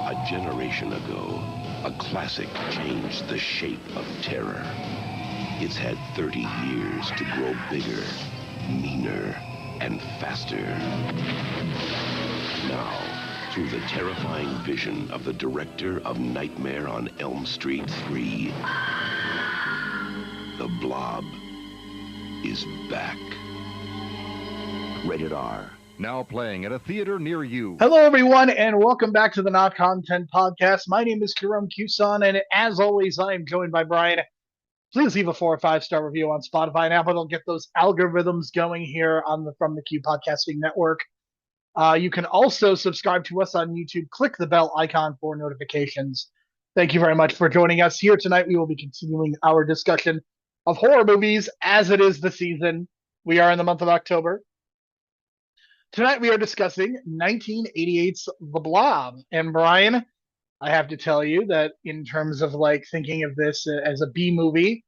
A generation ago, a classic changed the shape of terror. It's had 30 years to grow bigger, meaner, and faster. Now, through the terrifying vision of the director of Nightmare on Elm Street 3, the Blob is back. Rated R. Now playing at a theater near you. Hello, everyone, and welcome back to the Not Content Podcast. My name is Jerome and as always, I am joined by Brian. Please leave a 4 or 5-star review on Spotify and Apple. It'll get those algorithms going here on the From the Q Podcasting Network. You can also subscribe to us on YouTube. Click the bell icon for notifications. Thank you very much for joining us here tonight. We will be continuing our discussion of horror movies as it is the season. We are in the month of October. Tonight we are discussing 1988's The Blob. And Brian, I have to tell you that in terms of like thinking of this as a B movie,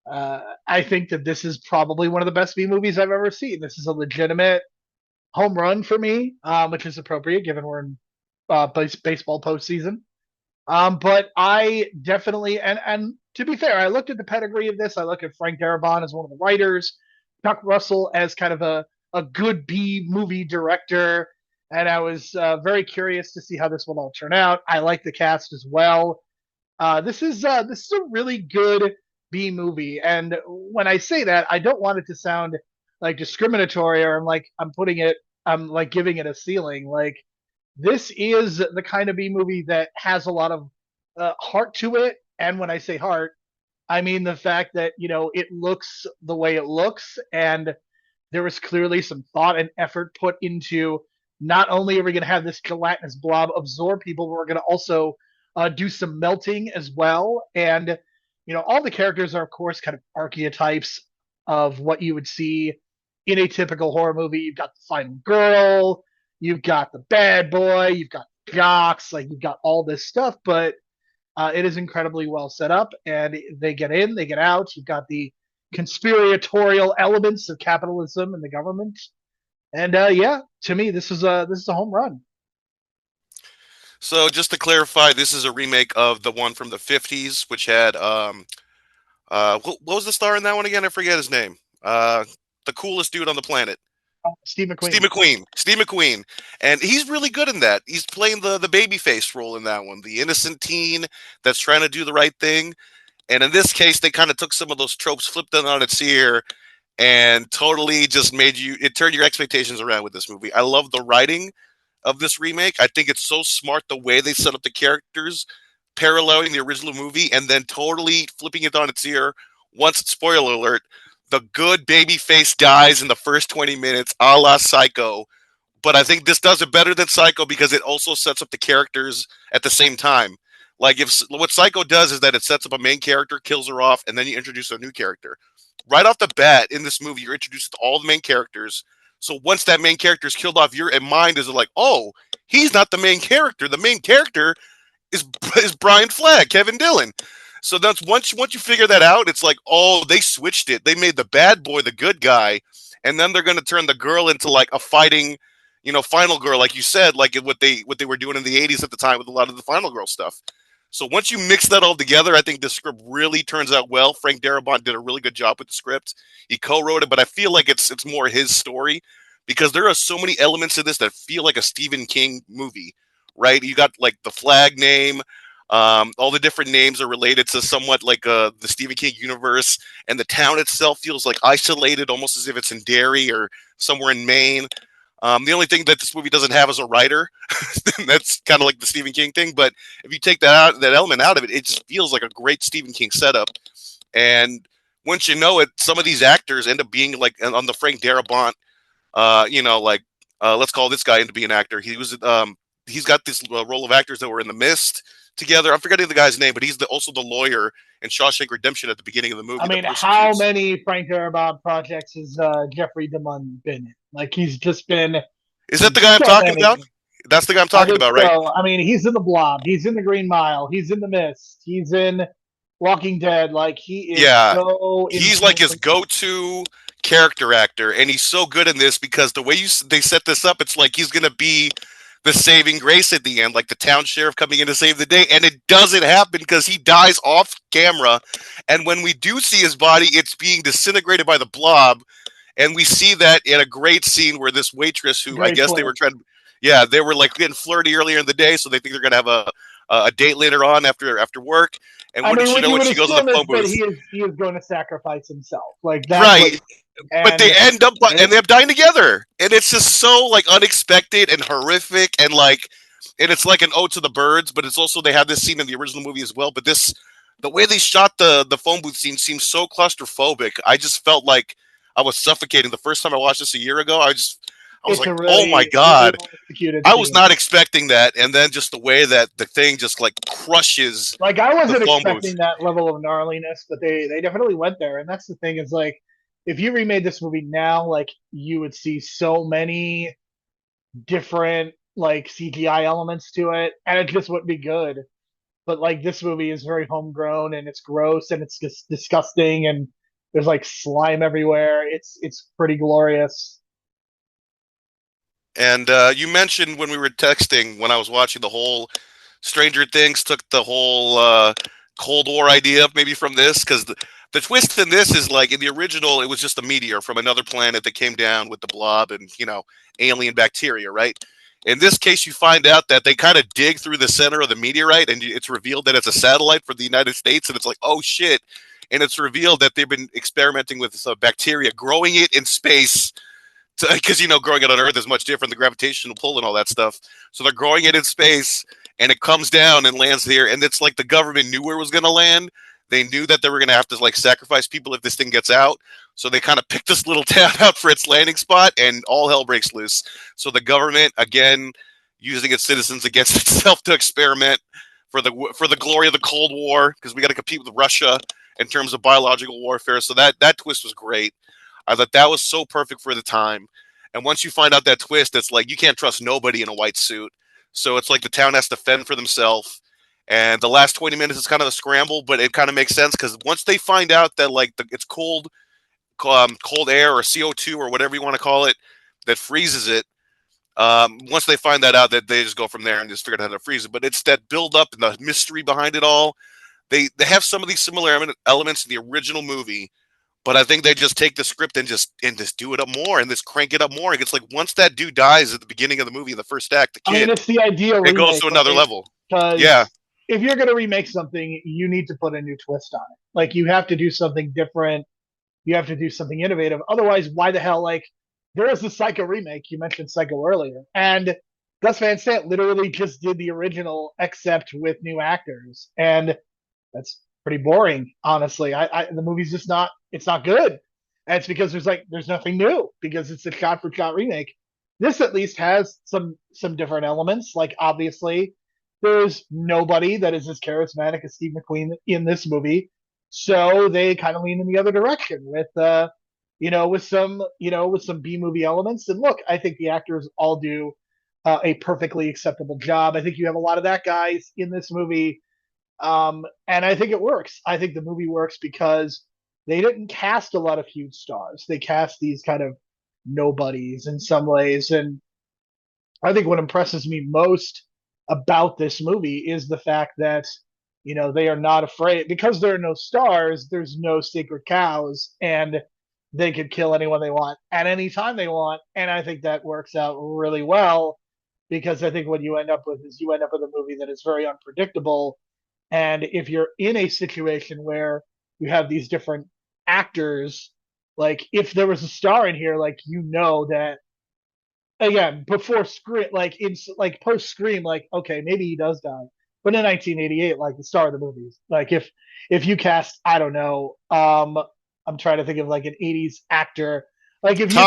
I think that this is probably one of the best B movies I've ever seen. This is a legitimate home run for me, which is appropriate given we're in baseball postseason. But I definitely, and to be fair, I looked at the pedigree of this. I look at Frank Darabont as one of the writers, Chuck Russell as kind of a good B movie director, and I was very curious to see how this will all turn out. I like the cast as well. This is a really good B movie, and when I say that, I don't want it to sound like discriminatory or I'm like giving it a ceiling. Like, this is the kind of B movie that has a lot of heart to it, and when I say heart, I mean the fact that it looks the way it looks, and there was clearly some thought and effort put into not only are we going to have this gelatinous blob absorb people, but we're going to also do some melting as well. And, all the characters are, of course, kind of archetypes of what you would see in a typical horror movie. You've got the final girl, you've got the bad boy, you've got jocks, like you've got all this stuff, but it is incredibly well set up, and they get in, they get out. You've got the conspiratorial elements of capitalism and the government, and to me, this is a home run. So just to clarify, this is a remake of the one from the 50s, which had what was the star in that one again? I forget his name. The coolest dude on the planet. Steve McQueen. Steve McQueen. And he's really good in that. He's playing the babyface role in that one, the innocent teen that's trying to do the right thing. And in this case, they kind of took some of those tropes, flipped them on its ear, and totally just turned your expectations around with this movie. I love the writing of this remake. I think it's so smart the way they set up the characters, paralleling the original movie, and then totally flipping it on its ear. Once, spoiler alert, the good babyface dies in the first 20 minutes, a la Psycho. But I think this does it better than Psycho because it also sets up the characters at the same time. Like, what Psycho does is that it sets up a main character, kills her off, and then you introduce a new character. Right off the bat, in this movie, you're introduced to all the main characters. So once that main character is killed off, your mind is like, oh, he's not the main character. The main character is Brian Flagg, Kevin Dillon. So that's once you figure that out, it's like, oh, they switched it. They made the bad boy the good guy, and then they're going to turn the girl into like a fighting, final girl, like you said, like what they were doing in the 80s at the time with a lot of the final girl stuff. So once you mix that all together, I think the script really turns out well. Frank Darabont did a really good job with the script. He co-wrote it, but I feel like it's more his story because there are so many elements of this that feel like a Stephen King movie, right? You got like the flag name, all the different names are related to somewhat like the Stephen King universe, and the town itself feels like isolated, almost as if it's in Derry or somewhere in Maine. The only thing that this movie doesn't have is a writer. That's kind of like the Stephen King thing. But if you take that element out of it, it just feels like a great Stephen King setup. And once you know it, some of these actors end up being like on the Frank Darabont, let's call this guy into being an actor. He's got this role of actors that were in The Mist together. I'm forgetting the guy's name, but he's also the lawyer in Shawshank Redemption at the beginning of the movie. I mean, how many Frank Darabont projects has Jeffrey DeMunn been in? Like, he's just been... Is that the guy I'm talking about? That's the guy I'm talking about, right? So. I mean, he's in The Blob. He's in The Green Mile. He's in The Mist. He's in Walking Dead. Like, he is he's like his go-to character actor, and he's so good in this because the way they set this up, it's like he's going to be the saving grace at the end, like the town sheriff coming in to save the day, and it doesn't happen because he dies off camera. And when we do see his body, it's being disintegrated by the blob, and we see that in a great scene where this waitress, who I guess they were trying, yeah, they were like getting flirty earlier in the day, so they think they're gonna have a date later on after work. And what does she know when she goes to the phone booth? He is going to sacrifice himself, like that. Right. But they end up dying together, and it's just so like unexpected and horrific, and it's like an ode to the birds. But it's also, they have this scene in the original movie as well. But the way they shot the phone booth scene seems so claustrophobic. I just felt like I was suffocating the first time I watched this a year ago. I was like, oh my god, I was not expecting that. And then just the way that the thing just like crushes. Like, I wasn't expecting that level of gnarliness, but they definitely went there. And that's the thing, is like, if you remade this movie now, like, you would see so many different like CGI elements to it, and it just wouldn't be good. But like, this movie is very homegrown, and it's gross, and it's just disgusting, and there's like slime everywhere. It's pretty glorious. And you mentioned when we were texting, when I was watching the whole Stranger Things, took the whole Cold War idea maybe from this, because the twist in this is like, in the original, it was just a meteor from another planet that came down with the blob and, alien bacteria, right? In this case, you find out that they kind of dig through the center of the meteorite, and it's revealed that it's a satellite for the United States, and it's like, oh shit. And it's revealed that they've been experimenting with bacteria, growing it in space, because, growing it on Earth is much different, the gravitational pull and all that stuff. So they're growing it in space, and it comes down and lands here, and it's like the government knew where it was going to land. They knew that they were going to have to like sacrifice people if this thing gets out. So they kind of picked this little town out for its landing spot, and all hell breaks loose. So the government, again, using its citizens against itself to experiment for the glory of the Cold War, because we got to compete with Russia in terms of biological warfare. So that twist was great. I thought that was so perfect for the time. And once you find out that twist, it's like you can't trust nobody in a white suit. So it's like the town has to fend for themselves. And the last 20 minutes is kind of a scramble, but it kind of makes sense, because once they find out that like it's cold air or CO2 or whatever you want to call it that freezes it, once they find that out, that they just go from there and just figure out how to freeze it. But it's that build up and the mystery behind it all. They have some of these similar elements in the original movie, but I think they just take the script and just do it up more and just crank it up more. It's like, once that dude dies at the beginning of the movie in the first act, the kid, I mean, it's the ideal. It goes to another level. Yeah. If you're going to remake something, you need to put a new twist on it. Like, you have to do something different. You have to do something innovative. Otherwise, why the hell? Like, there is the Psycho remake. You mentioned Psycho earlier. And Gus Van Sant literally just did the original, except with new actors. And that's pretty boring, honestly. The movie's just not, it's not good. And it's because there's nothing new, because it's a shot for shot remake. This at least has some different elements. Like, obviously, there's nobody that is as charismatic as Steve McQueen in this movie. So they kind of lean in the other direction with some B movie elements. And look, I think the actors all do a perfectly acceptable job. I think you have a lot of that guys in this movie. And I think it works. I think the movie works because they didn't cast a lot of huge stars. They cast these kind of nobodies in some ways. And I think what impresses me most about this movie is the fact that, they are not afraid, because there are no stars, there's no sacred cows, and they could kill anyone they want at any time they want. And I think that works out really well, because I think what you end up with is a movie that is very unpredictable. And if you're in a situation where you have these different actors, like, if there was a star in here, like, that, again, before Scream, like, post Scream, like, okay, maybe he does die. But in 1988, like, the star of the movies, like, if you cast, I don't know, I'm trying to think of like an 80s actor, like if you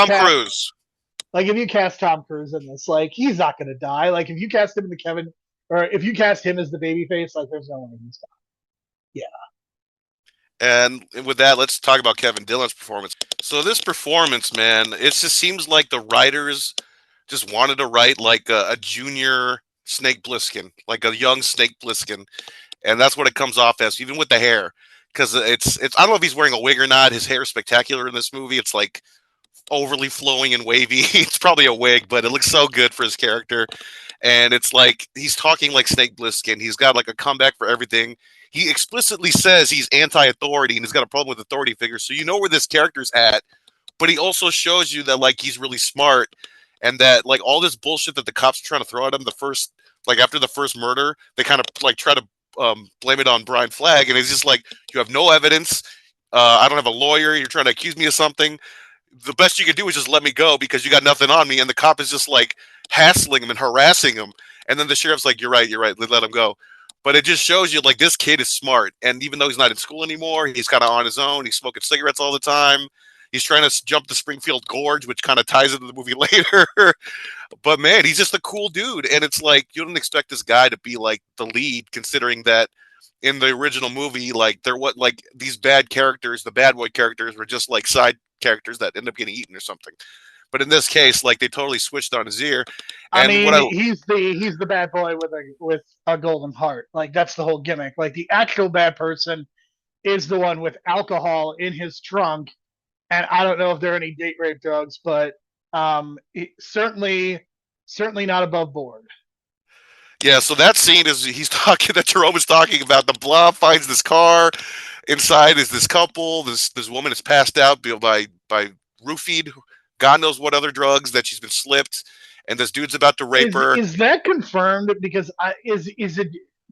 cast Tom Cruise in this, like, he's not going to die. Like, if you cast him if you cast him as the baby face, like, there's no way he's dying. Yeah. And with that, let's talk about Kevin Dillon's performance. So this performance, man, it just seems like the writers just wanted to write like a junior Snake Plissken, like a young Snake Plissken, and that's what it comes off as, even with the hair. Because it's I don't know if he's wearing a wig or not. His hair is spectacular in this movie. It's like overly flowing and wavy. It's probably a wig, but it looks so good for his character. and it's like he's talking like Snake Plissken. He's got like a comeback for everything. He explicitly says he's anti-authority and he's got a problem with authority figures. So you know where this character's at, but he also shows you that like he's really smart and that like all this bullshit that the cops are trying to throw at him after the first murder, they kind of like try to blame it on Brian Flagg, and he's just like, you have no evidence. I don't have a lawyer. You're trying to accuse me of something. The best you can do is just let me go because you got nothing on me. And the cop is just like hassling him and harassing him. And then the sheriff's like, you're right. Let him go. But it just shows you like this kid is smart. And even though he's not in school anymore, he's kind of on his own. He's smoking cigarettes all the time. He's trying to jump the Springfield Gorge, which kind of ties into the movie later. But man, he's just a cool dude. And it's like, you don't expect this guy to be like the lead, considering that in the original movie, like these bad characters, the bad boy characters were just like side characters that end up getting eaten or something. But in this case, like they totally switched on his ear. And he's the bad boy with a golden heart. Like that's the whole gimmick. Like the actual bad person is the one with alcohol in his trunk. And I don't know if there are any date rape drugs, but certainly not above board. Yeah, so that scene is that Jerome is talking about. The Blob finds this car. Inside is this couple. This woman is passed out by roofied, God knows what other drugs that she's been slipped, and this dude's about to rape her. Is that confirmed? Because is it?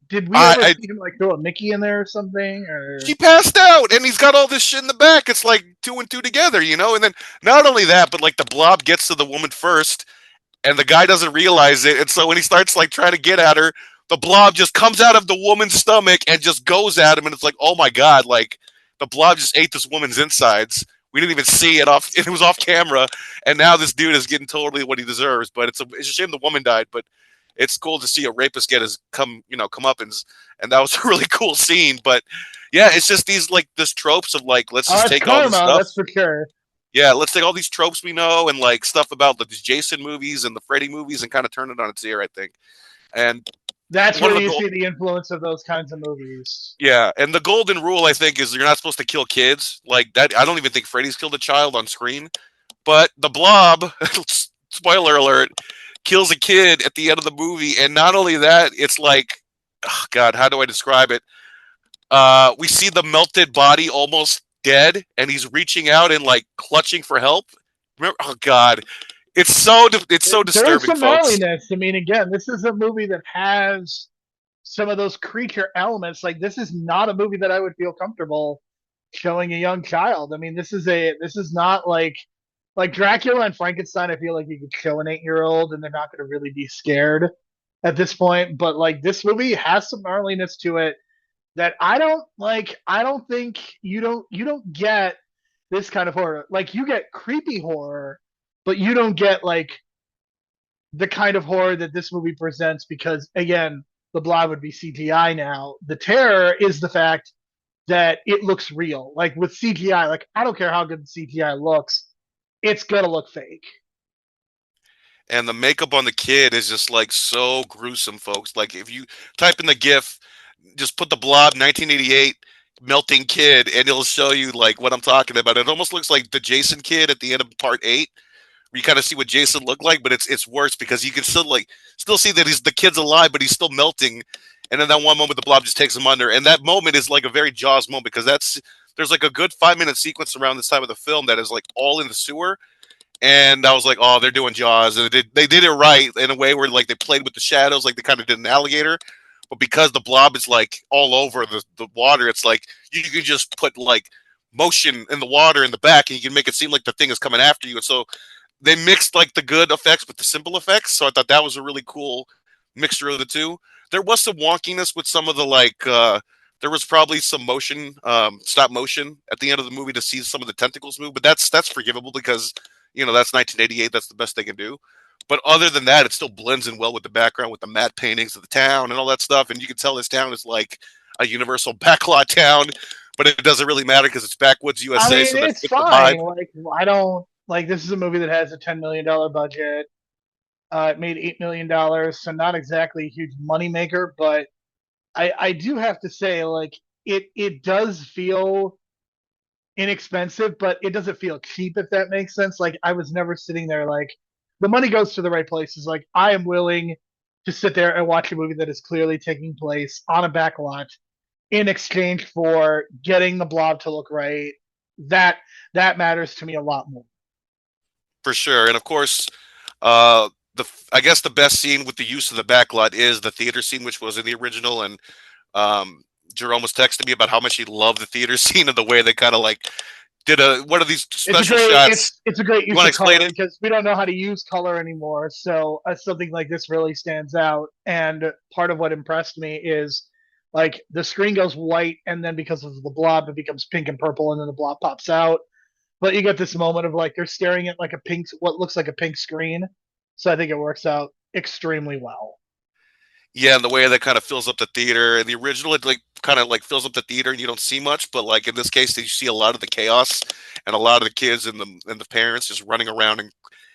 Did we ever see him like throw a Mickey in there or something? Or she passed out, and he's got all this shit in the back. It's like 2 and 2 together, you know. And then not only that, but like the Blob gets to the woman first. And the guy doesn't realize it. And so when he starts like trying to get at her, the Blob just comes out of the woman's stomach and just goes at him. And it's like, oh my God, like the Blob just ate this woman's insides. We didn't even see it it was off camera. And now this dude is getting totally what he deserves. But it's a shame the woman died, but it's cool to see a rapist get his comeuppance. And that was a really cool scene. But yeah, it's just this tropes of like, let's just take all this stuff. That's for sure. Yeah, let's take all these tropes we know and like stuff about the Jason movies and the Freddy movies and kind of turn it on its ear, I think. And that's where you see the influence of those kinds of movies. Yeah, and the golden rule, I think, is you're not supposed to kill kids. Like that, I don't even think Freddy's killed a child on screen. But the Blob, spoiler alert, kills a kid at the end of the movie. And not only that, it's like, oh God, how do I describe it? We see the melted body almost dead, and he's reaching out and like clutching for help. Remember, oh God, it's so disturbing. There's some folks. gnarliness. I mean, again, this is a movie that has some of those creature elements. Like this is not a movie that I would feel comfortable showing a young child. I mean, this is not like Dracula and Frankenstein. I feel like you could show an 8-year-old and they're not going to really be scared at this point. But like this movie has some gnarliness to it that I don't like. I don't think you don't get this kind of horror. Like you get creepy horror, but you don't get like the kind of horror that this movie presents because again, the Blob would be CGI now. The terror is the fact that it looks real. Like with CGI, like I don't care how good the CGI looks, it's gonna look fake. And the makeup on the kid is just like so gruesome, folks. Like if you type in the GIF, just put the Blob 1988 melting kid, and it'll show you like what I'm talking about. It almost looks like the Jason kid at the end of part 8, where you kind of see what Jason looked like, but it's worse because you can still see that the kid's alive, but he's still melting. And then that one moment, the Blob just takes him under, and that moment is like a very Jaws moment because there's like a good 5-minute sequence around this time of the film that is like all in the sewer. And I was like, oh, they're doing Jaws, and they did it right in a way where like they played with the shadows, like they kind of did an alligator. But because the Blob is like all over the water, it's like you can just put like motion in the water in the back, and you can make it seem like the thing is coming after you. And so they mixed like the good effects with the simple effects. So I thought that was a really cool mixture of the two. There was some wonkiness with some of the like. There was probably some motion, stop motion at the end of the movie to see some of the tentacles move, but that's forgivable because that's 1988. That's the best they can do. But other than that, it still blends in well with the background, with the matte paintings of the town and all that stuff. And you can tell this town is like a universal backlot town, but it doesn't really matter because it's backwoods USA. I mean, so it's fine. Like I don't like this is a movie that has a $10 million budget. It made $8 million, so not exactly a huge moneymaker, but I do have to say, like it does feel inexpensive, but it doesn't feel cheap, if that makes sense. Like I was never sitting there like the money goes to the right places. Like I am willing to sit there and watch a movie that is clearly taking place on a backlot in exchange for getting the blob to look right. That that matters to me a lot more. For sure. And of course, uh, I guess the best scene with the use of the backlot is the theater scene, which was in the original. And um, Jerome was texting me about how much he loved the theater scene and the way they kind of like did one of these special shots. It's a great You use want to of explain color it? because we don't know how to use color anymore. So something like this really stands out. And part of what impressed me is like the screen goes white, and then because of the blob, it becomes pink and purple, and then the blob pops out. But you get this moment of like they're staring at like a pink, what looks like a pink screen. So I think it works out extremely well. Yeah, and the way that kind of fills up the theater. In the original, it like kind of like fills up the theater, and you don't see much. But like in this case, you see a lot of the chaos and a lot of the kids and the parents just running around and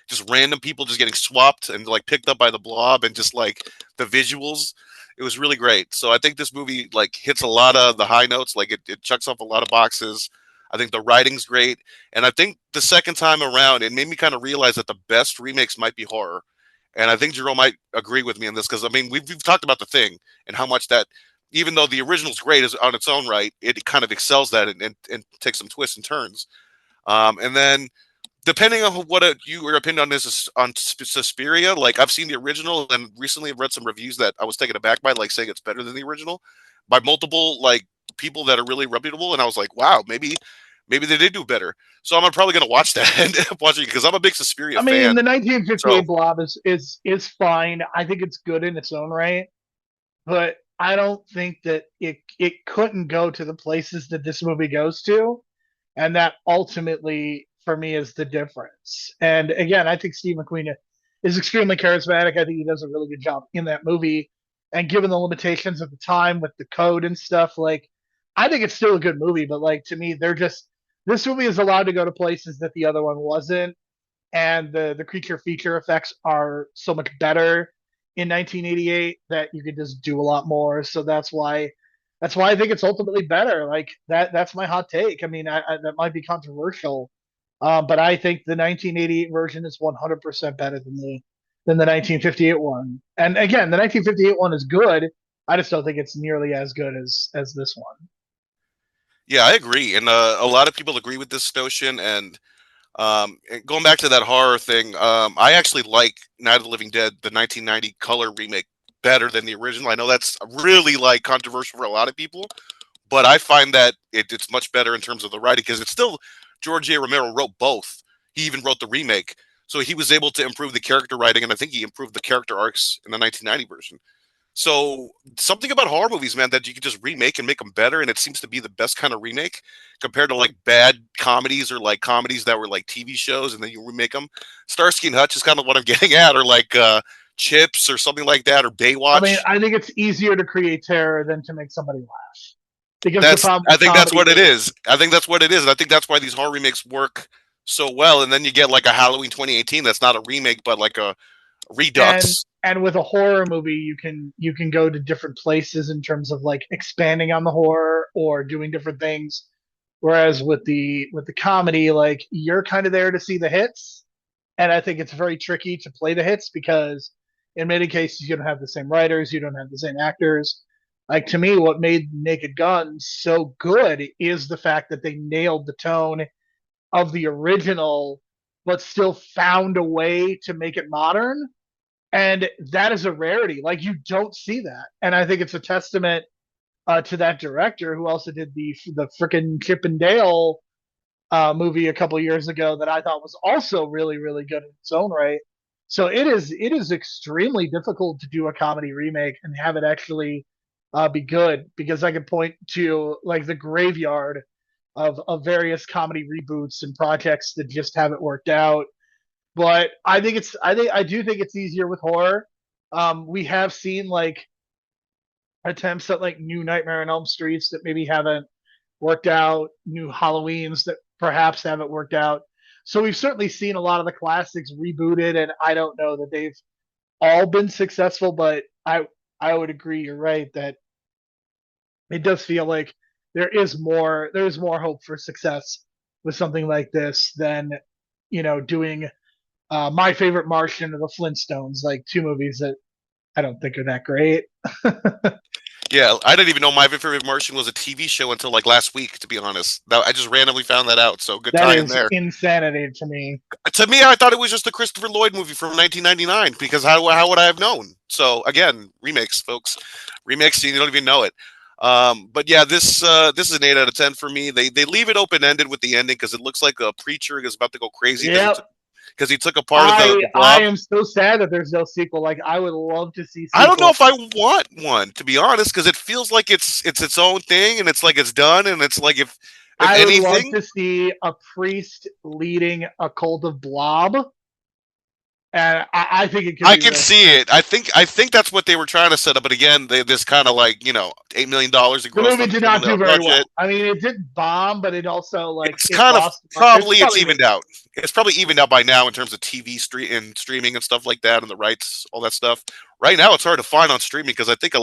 just random people just getting swapped and like picked up by the blob and just like the visuals. It was really great. So I think this movie like hits a lot of the high notes. Like it checks off a lot of boxes. I think the writing's great, and I think the second time around, it made me kind of realize that the best remakes might be horror. And I think Jerome might agree with me on this because I mean we've talked about The Thing and how much that, even though the original's great is on its own right, it kind of excels that and takes some twists and turns. And then depending on what your opinion on this is on Suspiria, like I've seen the original and recently I've read some reviews that I was taken aback by, like saying it's better than the original by multiple like people that are really reputable, and I was like, wow, maybe they did do better. So I'm probably gonna watch that and watch it because I'm a big Suspiria I mean, fan. the So 1958 Blob is fine. I think it's good in its own right, but I don't think that it couldn't go to the places that this movie goes to, and that ultimately for me is the difference. And again, I think Steve McQueen is extremely charismatic. I think he does a really good job in that movie. And given the limitations of the time with the code and stuff, like I think it's still a good movie. But like to me, they're just this movie is allowed to go to places that the other one wasn't, and the creature feature effects are so much better in 1988 that you could just do a lot more. So that's why I think it's ultimately better. Like that's my hot take. I mean, that might be controversial, but I think the 1988 version is 100% better than the 1958 one. And again, the 1958 one is good. I just don't think it's nearly as good as this one. yeah, I agree, and a lot of people agree with this notion. And going back to that horror thing, I actually like Night of the Living Dead, the 1990 color remake, better than the original. I know that's really like controversial for a lot of people, but I find that it's much better in terms of the writing because it's still George A. Romero wrote both. He even wrote the remake, so he was able to improve the character writing, and I think he improved the character arcs in the 1990 version. So something about horror movies, man, that you can just remake and make them better, and it seems to be the best kind of remake compared to like bad comedies or like comedies that were like TV shows, and then you remake them. Starsky and Hutch is kind of what I'm getting at, or like Chips or something like that, or I mean, Baywatch. I think it's easier to create terror than to make somebody laugh because the That's problem I with think that's comedy what it is is. I think that's what it is, and I think that's why these horror remakes work so well. And then you get like a Halloween 2018 that's not a remake, but like a and redux. and with a horror movie you can go to different places in terms of like expanding on the horror or doing different things, whereas with the comedy, like you're kind of there to see the hits, and I think it's very tricky to play the hits because in many cases you don't have the same writers, you don't have the same actors. Like to me, what made Naked Gun so good is the fact that they nailed the tone of the original but still found a way to make it modern, and that is a rarity. Like you don't see that, and I think it's a testament to that director who also did the frickin' Chip and Dale movie a couple years ago that I thought was also really really good in its own right. So it is extremely difficult to do a comedy remake and have it actually be good, because I could point to like the graveyard of various comedy reboots and projects that just haven't worked out. But I do think it's easier with horror. We have seen like attempts at like new Nightmare on Elm Streets that maybe haven't worked out, new Halloweens that perhaps haven't worked out. So we've certainly seen a lot of the classics rebooted, and I don't know that they've all been successful, but I would agree. You're right that it does feel like there is more hope for success with something like this than doing My Favorite Martian or The Flintstones, like two movies that I don't think are that great. Yeah, I didn't even know My Favorite Martian was a TV show until like last week, to be honest. I just randomly found that out, so good That tie in is there. insanity to me. To me, I thought it was just a Christopher Lloyd movie from 1999 because how would I have known? So again, remakes, folks, remakes, and you don't even know it. But yeah, this is an 8 out of 10 for me. They leave it open ended with the ending because it looks like a preacher is about to go crazy Yep. because he took a part of the I Blob. am so sad that there's no sequel. Like I would love to see I don't know sequel. if I want one, to be honest, because it feels like it's own thing and it's like it's done and it's like if I would love anything. to see a priest leading a cult of Blob, and I think it could. I be can really see fun. it. I think that's what they were trying to set up. But again, this kind of like $8 million The grossed movie on a did $2 not do million very well. budget. I mean, it didn't bomb, but it also It's it kind of lost. probably it's probably evened out. It's probably evened out by now in terms of TV and streaming and stuff like that and the rights, all that stuff. Right now, it's hard to find on streaming because I think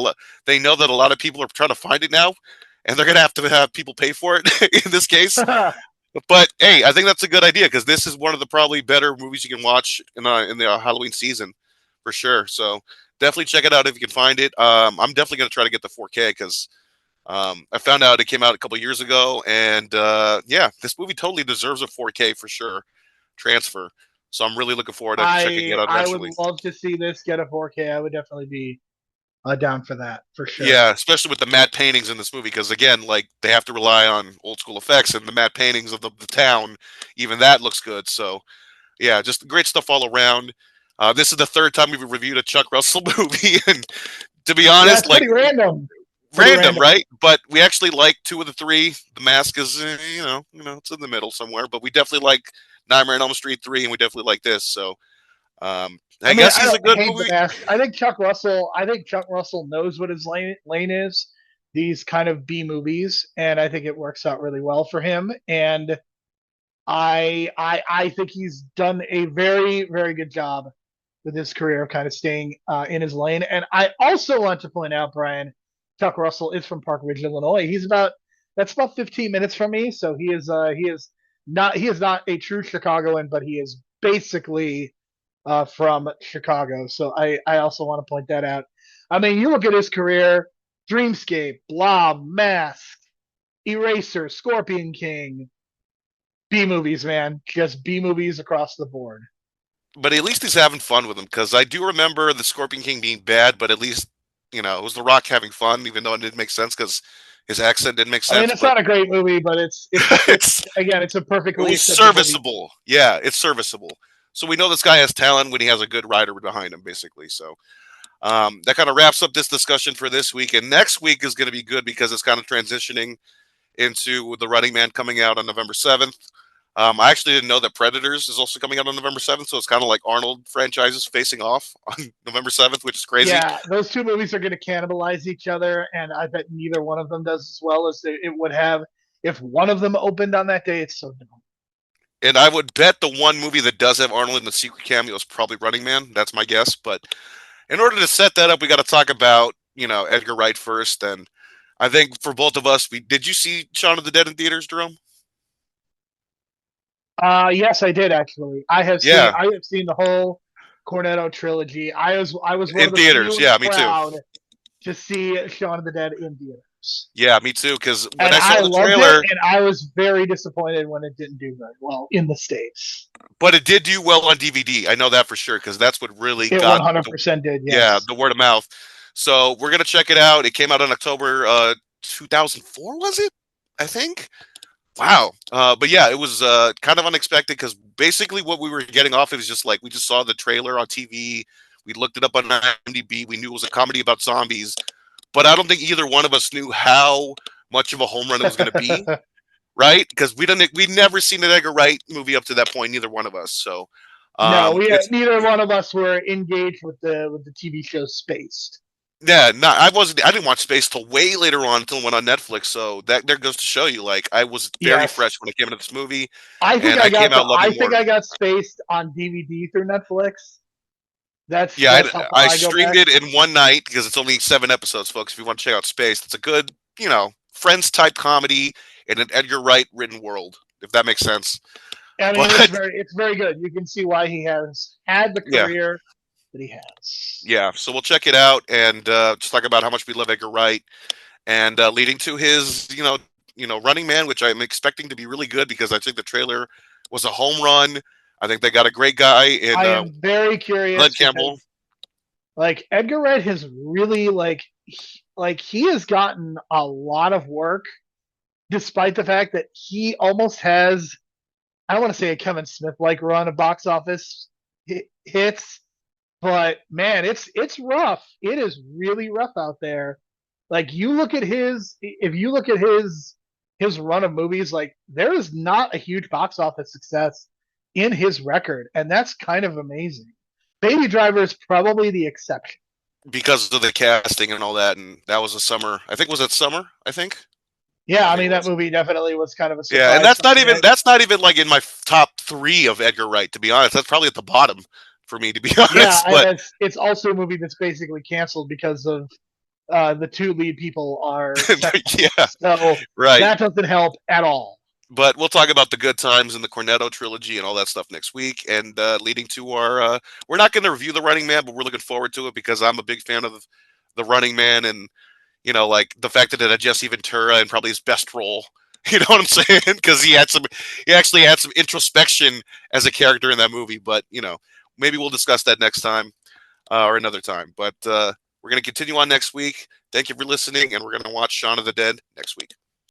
they know that a lot of people are trying to find it now, and they're gonna have to have people pay for it in this case. But hey, I think that's a good idea because this is one of the probably better movies you can watch in the Halloween season, for sure. So definitely check it out if you can find it. I'm definitely gonna try to get the 4K because I found out it came out a couple years ago, and yeah, this movie totally deserves a 4K for sure transfer. So I'm really looking forward to checking it out I would eventually. love to see this get a 4K. I would definitely be down for that for sure. Yeah, especially with the matte paintings in this movie, because again, like they have to rely on old school effects and the matte paintings of the town. Even that looks good. So yeah, just great stuff all around. This is the third time we've reviewed a Chuck Russell movie, and to be Yeah, honest, it's like pretty random. random, right? But we actually like two of the three. The Mask is, it's in the middle somewhere. But we definitely like Nightmare on Elm Street 3, and we definitely like this. So I mean, guess I he's a don't good hate the movie. mask. I think Chuck Russell. Knows what his lane is. These kind of B movies, and I think it works out really well for him. And I think he's done a very very good job with his career of kind of staying in his lane. And I also want to point out, Brian, Chuck Russell is from Park Ridge, Illinois. That's about 15 minutes from me, so he is not a true Chicagoan, but he is basically from Chicago. So I also want to point that out. I mean, you look at his career: Dreamscape, Blob, Mask, Eraser, Scorpion King. B movies, man, just B movies across the board. But at least he's having fun with them because I do remember the Scorpion King being bad, but at least it was The Rock having fun, even though it didn't make sense because his accent didn't make I mean, sense. it's But not a great movie, but it's it's again, it's a it perfectly was acceptable movie. serviceable. Yeah, it's serviceable. So we know this guy has talent when he has a good writer behind him, basically. So that kind of wraps up this discussion for this week. And next week is going to be good because it's kind of transitioning into The Running Man coming out on November 7th. I actually didn't know that Predators is also coming out on November 7th, so it's kind of like Arnold franchises facing off on November 7th, which is crazy. Yeah, those two movies are going to cannibalize each other, and I bet neither one of them does as well as it would have if one of them opened on that day. It's so dumb. And I would bet the one movie that does have Arnold in the secret cameo is probably Running Man. That's my guess. But in order to set that up, we got to talk about, Edgar Wright first. And I think for both of us, did you see Shaun of the Dead in theaters, Jerome? Yes, I did actually. I have Yeah. seen the whole Cornetto trilogy. I was one In of the theaters. few Yeah, me too. proud to see Shaun of the Dead in theaters. Yeah, me too. Because when And I saw the loved trailer, it, and I was very disappointed when it didn't do very well in the States. but it did do well on DVD. I know that for sure because that's what really It got 100% did. Yes. Yeah, the word of mouth. So we're gonna check it out. It came out in October 2004, was it? I think. Wow. But yeah, it was kind of unexpected because basically what we were getting off it was just like we just saw the trailer on TV. We looked it up on IMDb. We knew it was a comedy about zombies, but I don't think either one of us knew how much of a home run it was going to be, right? Because we'd never seen an Edgar Wright movie up to that point. Neither one of us. So no, neither one of us were engaged with the TV show Spaced. Yeah, no, I didn't watch Space till way later on, until it went on Netflix. So that there goes to show you, like I was very fresh when I came into this movie. I think I I got Spaced on DVD through Netflix. That's I streamed it in one night because it's only 7 episodes, folks. If you want to check out Space, it's a good, Friends type comedy in an Edgar Wright written world, if that makes sense. I mean, it's very good. You can see why he has had the career that he has. Yeah, so we'll check it out and just talk about how much we love Edgar Wright, and leading to his, Running Man, which I'm expecting to be really good because I think the trailer was a home run. I think they got a great guy in I am very curious. Glenn Campbell. Like Edgar Wright has really he has gotten a lot of work, despite the fact that he almost has, I don't want to say a Kevin Smith-like run of box office hits, but man, it's rough. It is really rough out there. Like if you look at his run of movies, like there is not a huge box office success in his record, and that's kind of amazing. Baby Driver is probably the exception because of the casting and all that, and that was a summer. I think was it summer? I think. Yeah, I mean that movie definitely was kind of a surprise. Yeah, and that's not even like in my top 3 of Edgar Wright, to be honest. That's probably at the bottom for me, to be honest. Yeah, but it's also a movie that's basically canceled because of the 2 lead people are yeah, so right. That doesn't help at all. But we'll talk about the good times in the Cornetto trilogy and all that stuff next week, and leading to our we're not going to review The Running Man, but we're looking forward to it because I'm a big fan of The Running Man, and like the fact that it had Jesse Ventura in probably his best role. You know what I'm saying? Because he actually had some introspection as a character in that movie. But maybe we'll discuss that next time or another time. But we're going to continue on next week. Thank you for listening, and we're going to watch Shaun of the Dead next week.